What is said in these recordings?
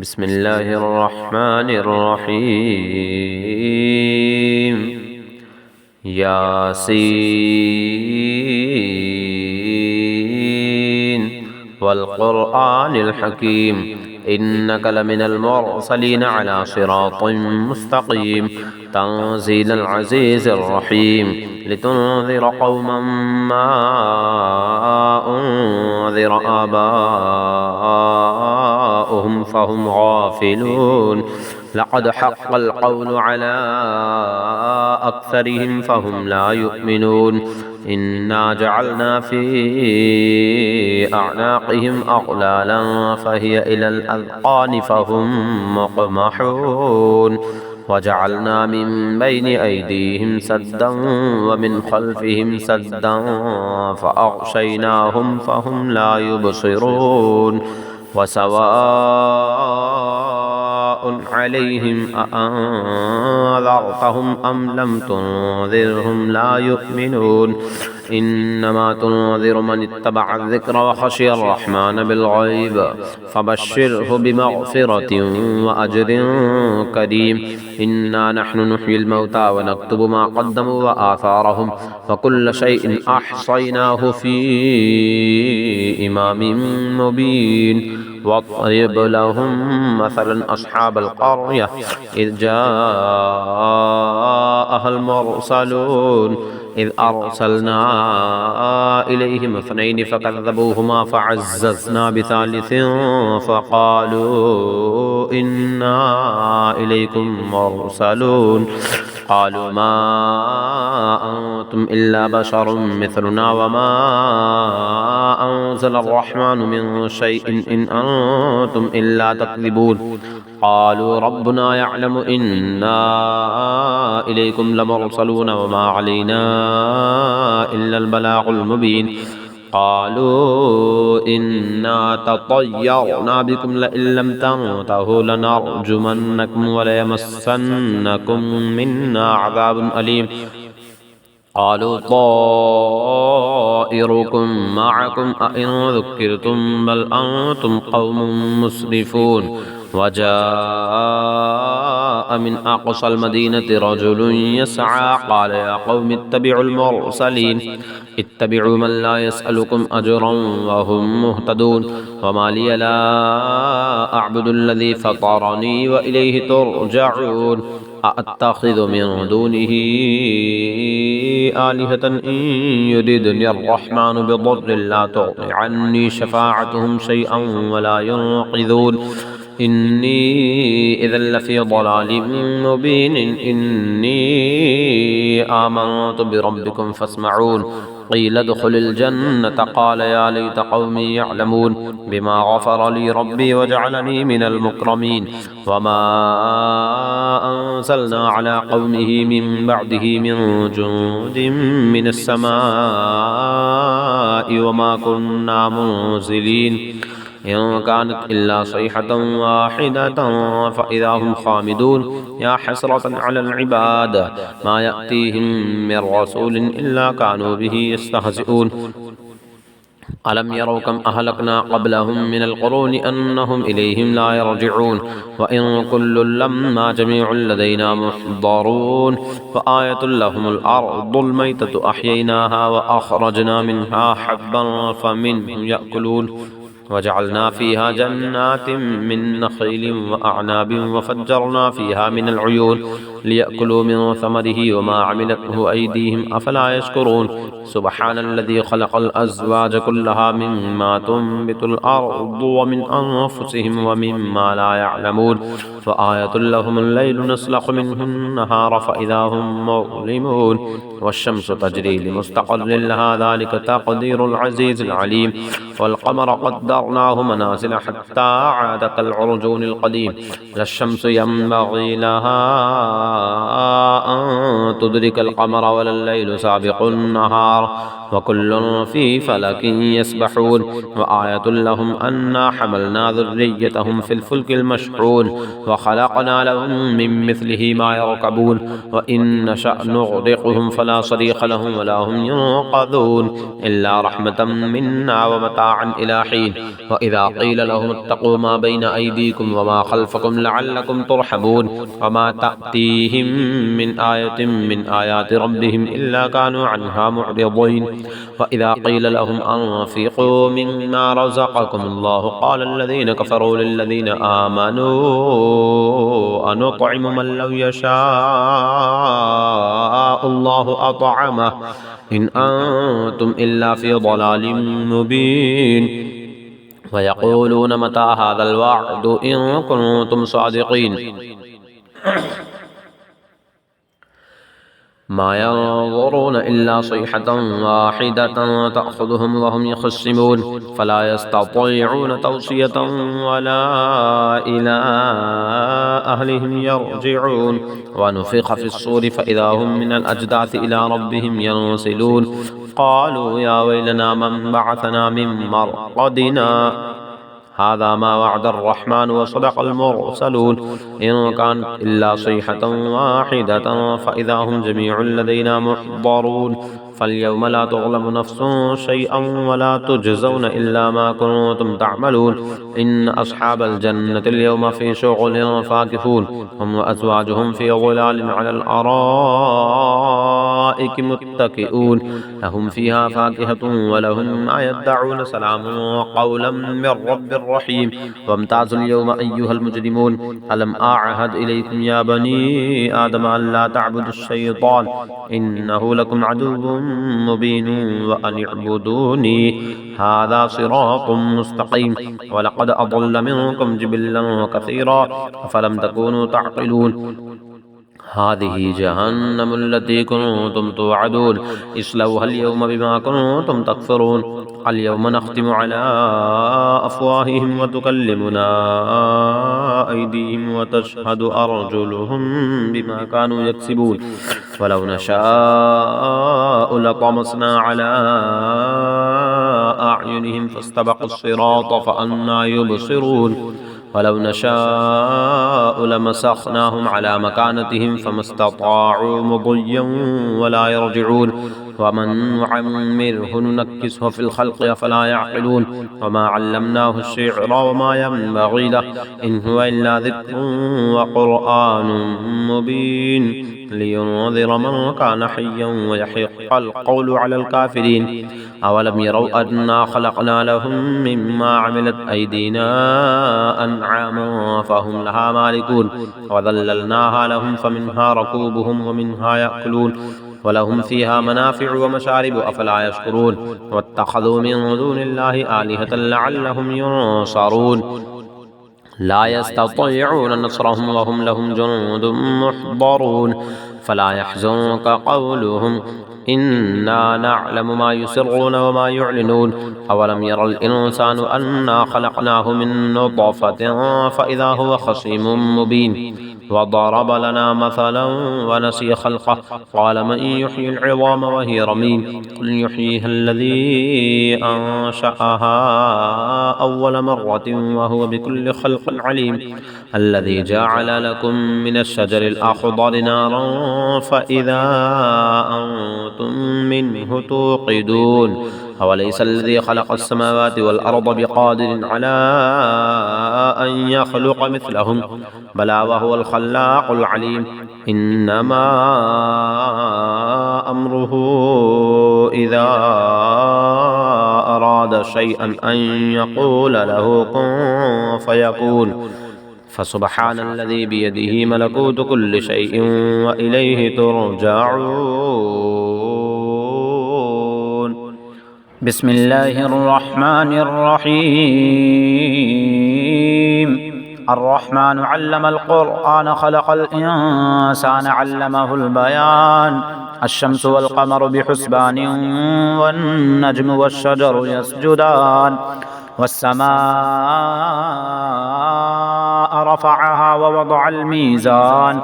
بسم الله الرحمن الرحيم ياسين والقرآن الحكيم إنك لمن المرسلين على صراط مستقيم تنزيل العزيز الرحيم لتنذر قوما ما أنذر آباؤهم فهم غافلون لقد حق القول على أكثرهم فهم لا يؤمنون إنا جعلنا في أعناقهم أغلالا فهي إلى الأذقان فهم مقمحون وجعلنا من بين أيديهم سدا ومن خلفهم سدا فأغشيناهم فهم لا يبصرون وسواء عليهم أأنذرتهم أم لم تنذرهم لا يؤمنون إنما تنذر من اتبع الذكر وخشي الرحمن بالغيب فبشره بمغفرة وأجر كريم إنا نحن نحيي الموتى ونكتب ما قدموا وآثارهم وكل شيء أحصيناه في إمام مبين واضرب لهم مثلا أصحاب القرية إذ جاءها المرسلون إذ أرسلنا إليهم اثنين فكذبوهما فعززنا بثالث فقالوا إنا إليكم مرسلون قالوا ما أنتم إلا بشر مثلنا وما أنزل الرحمن من شيء إن أنتم إلا تكذبون قالوا ربنا يعلم إنا إليكم لمرسلون وما علينا إلا البلاغ المبين قالوا إنا تطيرنا بكم لئن لم تنتهوا لنرجمنكم وليمسنكم منا عذاب أليم قالوا طائركم معكم أئن ذكرتم بل أنتم قوم مسرفون وجاء من أقصى المدينة رجل يسعى قال يا قوم اتبعوا المرسلين اتبعوا من لا يسألكم أجرا وهم مهتدون وما لي لا أعبد الذي فطرني وإليه ترجعون أأتخذ من دونه آلهة إن يردني الرحمن بضر لا تغني عني شفاعتهم شيئا ولا ينقذون إني إذا لفي ضلال مبين إني آمنت بربكم فاسمعون قيل ادخل الجنة قال يا ليت قومي يعلمون بما غفر لي ربي وجعلني من المكرمين وما أنزلنا على قومه من بعده من جند من السماء وما كنا منزلين إن كانت إلا صيحة واحدة فإذا هم خامدون يا حسرة على العباد ما يأتيهم من رسول إلا كانوا به يستهزئون ألم يروا كم أهلكنا قبلهم من القرون أنهم إليهم لا يرجعون وإن كل لما جميع لدينا محضرون وآية لهم الأرض الميتة أحييناها وأخرجنا منها حبا فمنه يأكلون وجعلنا فيها جنات من نخيل وأعناب وفجرنا فيها من العيون ليأكلوا من ثمره وما عملته أيديهم أفلا يشكرون سبحان الذي خلق الأزواج كلها مما تنبت الأرض ومن أنفسهم ومما لا يعلمون فآية لهم الليل نسلخ منه النهار فإذا هم مظلمون والشمس تجري لمستقر لها ذلك تقدير العزيز العليم والقمر قدرناه منازل حتى عاد كالعرجون القديم لا الشمس ينبغي لها أن تدرك القمر ولا الليل سابق النهار وكل في فلك يسبحون وآية لهم أنا حملنا ذريتهم في الفلك المشحون وخلقنا لهم من مثله ما يركبون وإن نشأ نغرقهم فلا صريخ لهم ولا هم ينقذون إلا رحمة منا ومتاعا إلى حين وإذا قيل لهم اتقوا ما بين أيديكم وما خلفكم لعلكم ترحمون وما تأتيهم من آية من آيات ربهم إلا كانوا عنها معرضين وإذا قيل لهم أنفقوا مما رزقكم الله قال الذين كفروا للذين آمنوا أنطعم من لو يشاء الله أطعمه إن أنتم إلا في ضلال مبين ويقولون متى هذا الوعد إن كنتم صادقين ما ينظرون إلا صيحة واحدة تأخذهم وهم يخصمون فلا يستطيعون توصية ولا إلى أهلهم يرجعون ونفخ في الصور فإذا هم من الأجداث إلى ربهم ينسلون قالوا يا ويلنا من بعثنا من مرقدنا هذا ما وعد الرحمن وصدق المرسلون إن كانت إلا صيحة واحدة فإذا هم جميع لدينا محضرون فاليوم لا تظلم نفس شيئا ولا تجزون إلا ما كنتم تعملون إن أصحاب الجنة اليوم في شغل فاكهون هم وأزواجهم في ظلال على الأرائك متكئون لهم فيها فاكهة ولهم ما يدعون سلام قولا من رب رحيم وامتازوا اليوم أيها المجرمون ألم أعهد إليكم يا بني آدم أن لا تعبدوا الشيطان إنه لكم عدو مبين وأن اعبدوني هذا صراط مستقيم ولقد أضل منكم جبلا كثيرا أفلم تكونوا تعقلون هذه جهنم التي كنتم توعدون اصلوها اليوم بما كنتم تكفرون اليوم نختم على أفواههم وتكلمنا أيديهم وتشهد أرجلهم بما كانوا يكسبون ولو نشاء لطمسنا على أعينهم فاستبقوا الصراط فأنى يبصرون ولو نشاء لمسخناهم على مكانتهم فما استطاعوا مضيا ولا يرجعون ومن نعمره ننكسه في الخلق أفلا يعقلون وما علمناه الشعر وما ينبغي له إن هو إلا ذكر وقرآن مبين لينذر من كان حيا ويحق القول على الكافرين أولم يروا أنا خلقنا لهم مما عملت أيدينا أنعاما فهم لها مالكون وذللناها لهم فمنها ركوبهم ومنها يأكلون ولهم فيها منافع ومشارب أفلا يشكرون واتخذوا من دون الله آلهة لعلهم ينصرون لا يستطيعون نصرهم وهم لهم جند محضرون فلا يحزنك قولهم إنا نعلم ما يسرون وما يعلنون أولم ير الإنسان أنا خلقناه من نطفة فإذا هو خصيم مبين وضرب لنا مثلا ونسي خلقه قال من يحيي العظام وهي رميم قل يحييها الذي أنشأها أول مرة وهو بكل خلق عليم الذي جعل لكم من الشجر الأخضر نارا فإذا أنتم منه توقدون أوليس الذي خلق السماوات والأرض بقادر على أن يخلق مثلهم بلى وهو الخلاق العليم إنما أمره إذا أراد شيئا أن يقول له كن فيكون فسبحان الذي بيده ملكوت كل شيء وإليه ترجعون بسم الله الرحمن الرحيم الرحمن علم القرآن خلق الإنسان علمه البيان الشمس والقمر بحسبان والنجم والشجر يسجدان والسماء رفعها ووضع الميزان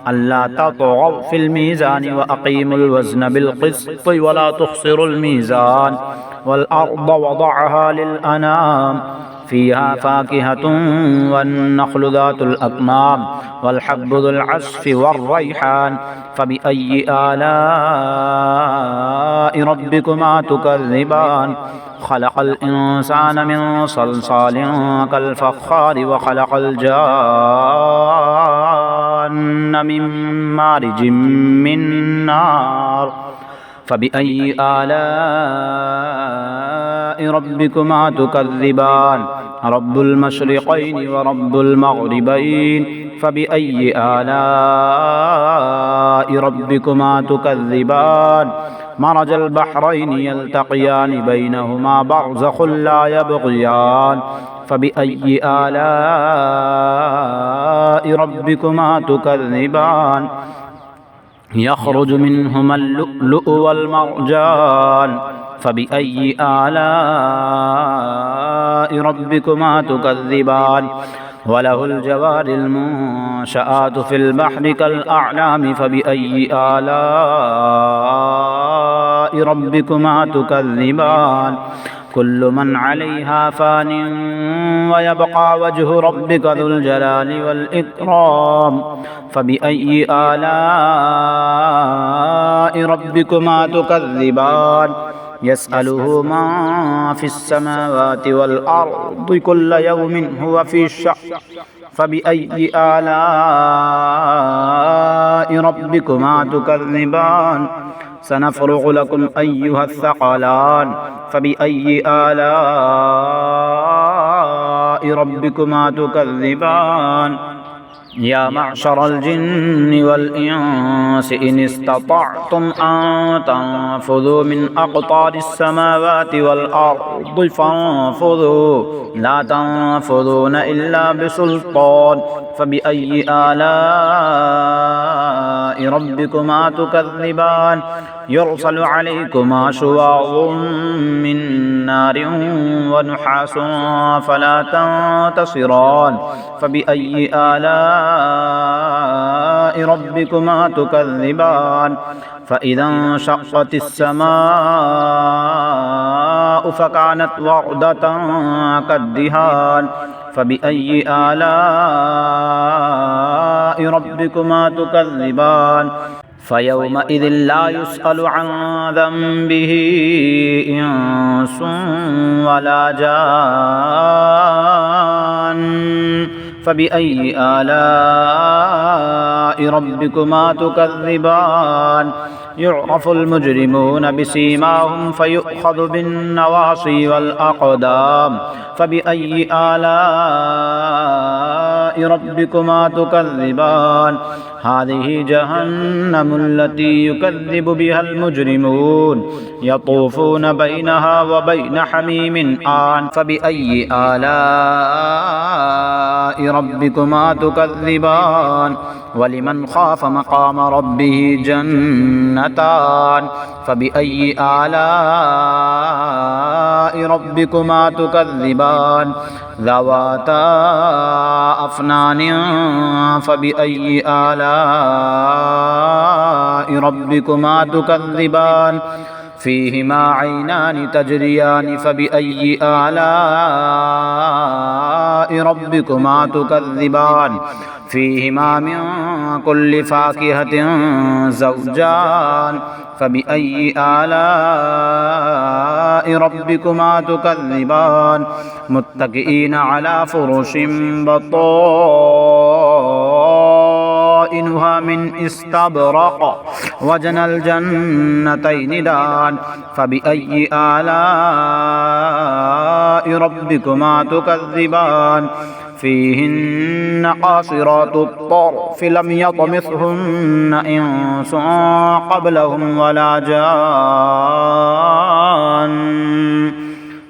ألا تطغوا في الميزان وأقيموا الوزن بالقسط ولا تخسروا الميزان والأرض وضعها للأنام فيها فاكهة والنخل ذات الأكمام والحب ذو العصف والريحان فبأي آلاء ربكما تكذبان خلق الإنسان من صلصال كالفخار وخلق الجان من مارج من نار فبأي آلاء ربكما تكذبان رب المشرقين ورب المغربين فبأي آلاء ربكما تكذبان مرج البحرين يلتقيان بينهما برزخ لا يبغيان فبأي آلاء ربكما تكذبان يخرج منهما اللؤلؤ والمرجان فبأي آلاء ربكما تكذبان وله الجوار المنشآت في البحر كالأعلام فبأي آلاء ربكما تكذبان كل من عليها فان ويبقى وجه ربك ذو الجلال والإكرام فبأي آلاء ربكما تكذبان يسأله من في السماوات والأرض كل يوم هو في شأن فبأي آلاء ربكما تكذبان سنفرغ لكم أيها الثقلان فبأي آلاء ربكما تكذبان يا معشر الجن والإنس إن استطعتم أن تنفذوا من أقطار السماوات والأرض فانفذوا لا تنفذون إلا بسلطان فبأي آلاء ربكما تكذبان يرسل عليكما شواظ من نار ونحاس فلا تنتصران فبأي آلاء ربكما تكذبان فإذا انشقت السماء فكانت وردة كالدهان فبأي آلاء ربكما تكذبان فيومئذ لا يسأل عن ذنبه إنس ولا جان فبأي آلاء ربكما تكذبان يعرف المجرمون بسيماهم فيؤخذ بالنواصي والأقدام فبأي آلاء ربكما تكذبان هذه جهنم التي يكذب بها المجرمون يطوفون بينها وبين حميم آن فبأي آلاء ربكما تكذبان ولمن خاف مقام ربه جنتان فبأي آلاء ربكما تكذبان ذواتا أفنان فبأي آلاء ربكما تكذبان فيهما عينان تجريان فبأي آلاء ربكما تكذبان فيهما من كل فاكهة زوجان فبأي آلاء ربكما تكذبان متكئين على فرش بطائنها من استبرق وجنى الجنتين دان فبأي آلاء ربكما تكذبان فيهن قاصرات الطرف لم يطمثهن إنس قبلهم ولا جان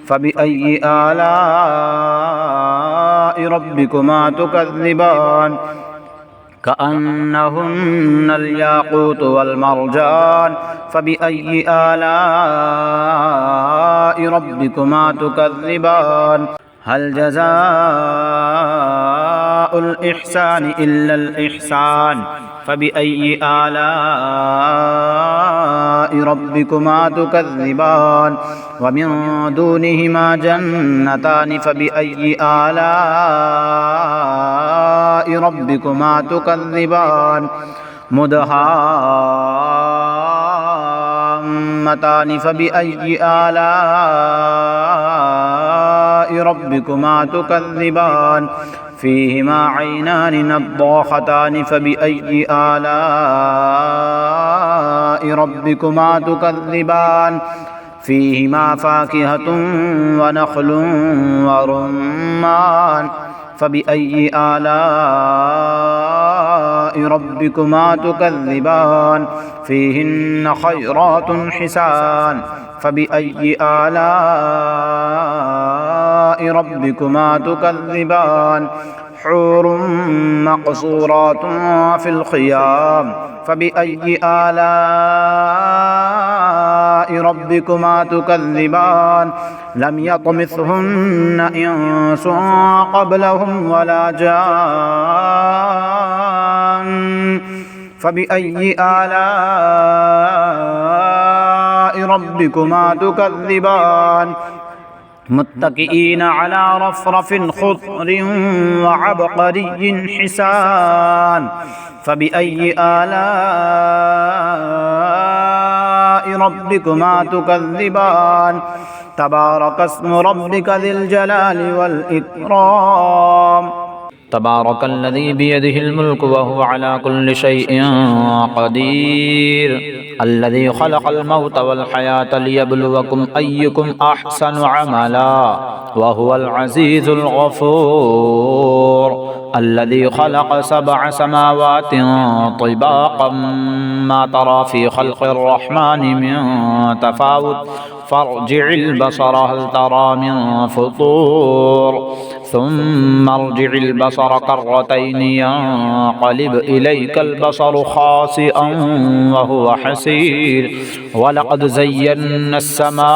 فبأي آلاء ربكما تكذبان كأنهن الياقوت والمرجان فبأي آلاء ربكما تكذبان هل جزاء الإحسان إلا الإحسان فبأي آلاء ربكما تكذبان ومن دونهما جنتان فبأي آلاء ربكما تكذبان مدهامتان فبأي آلاء ربكما تكذبان فيهما عينان نضاختان فبأي آلاء ربكما تكذبان فيهما فاكهة ونخل ورمان فبأي آلاء ربكما تكذبان فيهن خيرات حسان فبأي آلاء ربكما تكذبان حور مقصورات في الخيام فبأي آلاء ربكما تكذبان لم يطمثهن إنس قبلهم ولا جان فبأي آلاء ربكما تكذبان متكئين على رفرف خضر وعبقري حسان فبأي آلاء ربكما تكذبان تبارك اسم ربك ذي الجلال والإكرام تبارك الذي بيده الملك وهو على كل شيء قدير الذي خلق الموت والحياة ليبلوكم أيكم أحسن عملا وهو العزيز الغفور الذي خلق 7 سماوات طباقا ما ترى في خلق الرحمن من تفاوت فارجع البصر هل ترى من فطور ثم ارجع البصر كرتين ينقلب إليك البصر خاسئا وهو حسير ولقد زينا السماء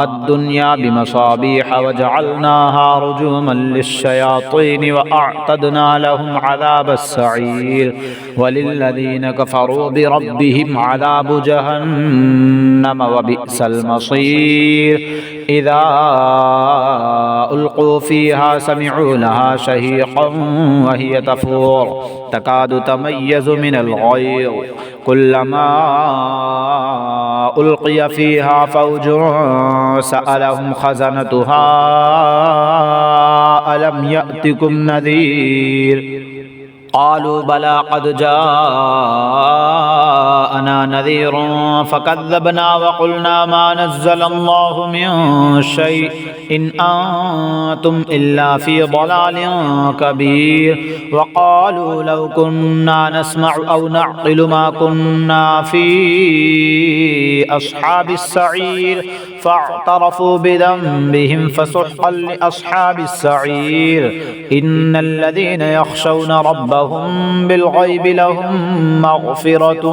الدنيا بمصابيح وجعلناها رجوما للشياطين وأعتدنا لهم عذاب السعير وللذين كفروا بربهم عذاب جهنم وبئس المصير إذا ألقوا فيها سمعوا لها شهيقا وهي تفور تكاد تميز من الغيظ كلما ألقي فيها فوج سألهم خزنتها ألم يأتكم نذير قالوا بلى قد جاءنا نذير فكذبنا وقلنا ما نزل الله من شيء إن أنتم إلا في ضلال كبير وقالوا لو كنا نسمع أو نعقل ما كنا في أصحاب السعير فاعترفوا بذنبهم فسحقا لأصحاب السعير إن الذين يخشون ربهم بالغيب لهم مغفرة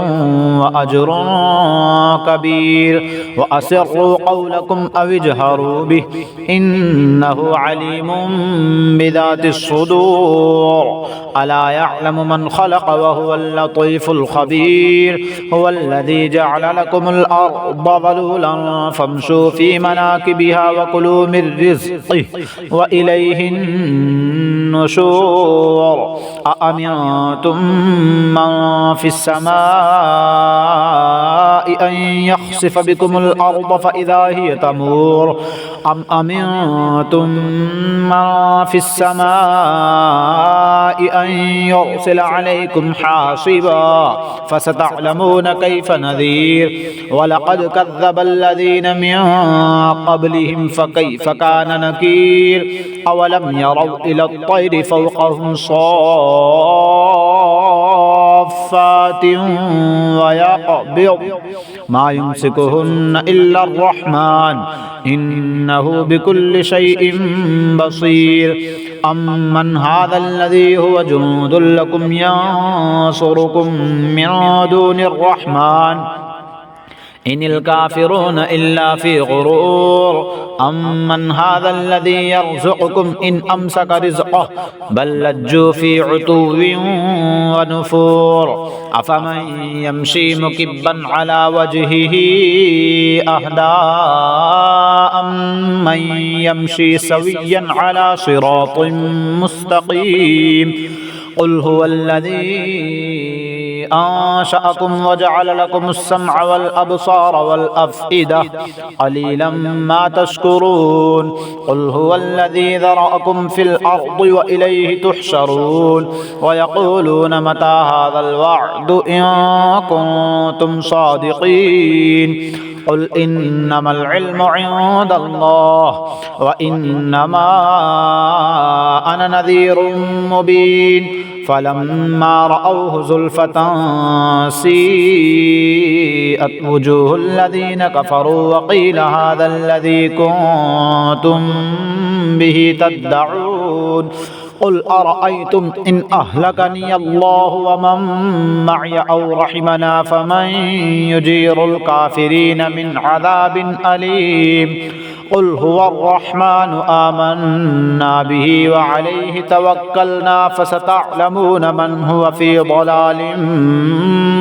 وأجر كبير وأسروا قولكم أو اجهروا به إنه عليم بذات الصدور ألا يعلم من خلق وهو اللطيف الخبير هو الذي جعل لكم الأرض ذلولا فامشوا في مناكبها وكلوا من رزقه وإليه النشور أأمنتم من في السماء أن يخسف بكم الأرض فإذا هي تمور أم أمنتم من في السماء أن يرسل عليكم حاصبا فستعلمون كيف نذير ولقد كذب الذين من قبلهم فكيف كان نكير أولم يروا إلى الطير فوقهم صافات ويقبض ما يمسكهن إلا الرحمن إنه بكل شيء بصير أمن هذا الذي هو جند لكم ينصركم من دون الرحمن إن الكافرون إلا في غرور أمن هذا الذي يرزقكم إن أمسك رزقه بل لجوا في عتو ونفور أفمن يمشي مكبا على وجهه أهدى أمن يمشي سويا على صراط مستقيم قل هو الذي أنشأكم وجعل لكم السمع والأبصار والأفئدة قليلا ما تشكرون قل هو الذي ذرأكم في الأرض وإليه تحشرون ويقولون متى هذا الوعد إن كنتم صادقين قل إنما العلم عند الله وإنما أنا نذير مبين فلما رأوه زلفة سيئت وجوه الذين كفروا وقيل هذا الذي كنتم به تدعون قل أرأيتم إن أهلكني الله ومن معي أو رحمنا فمن يجير الكافرين من عذاب أليم قل هو الرحمن آمنا به وعليه توكلنا فستعلمون من هو في ضلال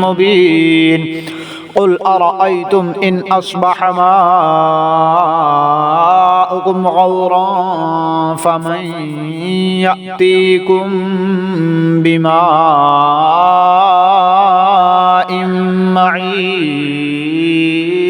مبين قل أرأيتم إن أصبح ماؤكم غورا فمن يأتيكم بماء معين